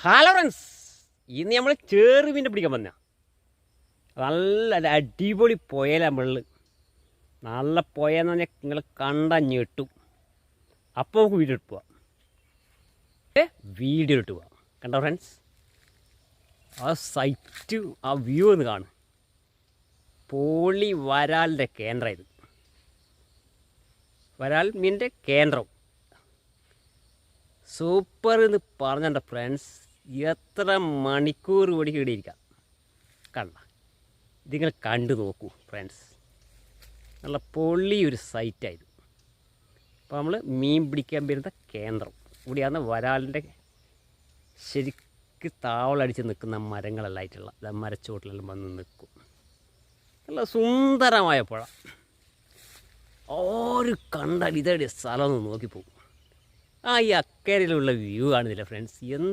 Hello friends, ഇന്ന് നമ്മൾ ചെറുമീനെ പിടിക്കാൻ വന്ന നല്ല അടിപൊളി പുഴയില വെള്ള്. നല്ല പുഴയെന്ന് പറഞ്ഞാൽ നിങ്ങൾ കണ്ട ഞെട്ടും. അപ്പോൾ നമുക്ക് വീഡിയോ ഇട്ട് പോവാം. വീഡിയോ ഇട്ട് പോവാം. കണ്ടോ ഫ്രണ്ട്സ്, ആ സൈറ്റ്, ആ വ്യൂ ഒന്ന് കാണും. പോളി വരാലിൻ്റെ കേന്ദ്രം ഇത്. വരാൽ മീനിൻ്റെ കേന്ദ്രം സൂപ്പർ എന്ന് പറഞ്ഞ ഫ്രണ്ട്സ്. എത്ര മണിക്കൂർ ഓടിക്ക് ഇവിടെ ഇരിക്കാം. കണ്ട ഇതിങ്ങൾ കണ്ടു നോക്കൂ ഫ്രണ്ട്സ്, നല്ല പൊള്ളി ഒരു സൈറ്റായത്. അപ്പോൾ നമ്മൾ മീൻ പിടിക്കാൻ വരുന്ന കേന്ദ്രം ഇവിടെയാണ്. വരാലിൻ്റെ ശരിക്ക് താവളടിച്ച് നിൽക്കുന്ന മരങ്ങളെല്ലായിട്ടുള്ള മരച്ചോട്ടിലെല്ലാം വന്ന് നിൽക്കും. നല്ല സുന്ദരമായ പുഴ. ഒരു കണ്ടാൽ ഇതേടെ സ്ഥലം ഒന്ന് നോക്കിപ്പോകും. ഈ അക്കരയിലുള്ള വ്യൂ കാണുന്നില്ല ഫ്രണ്ട്സ്.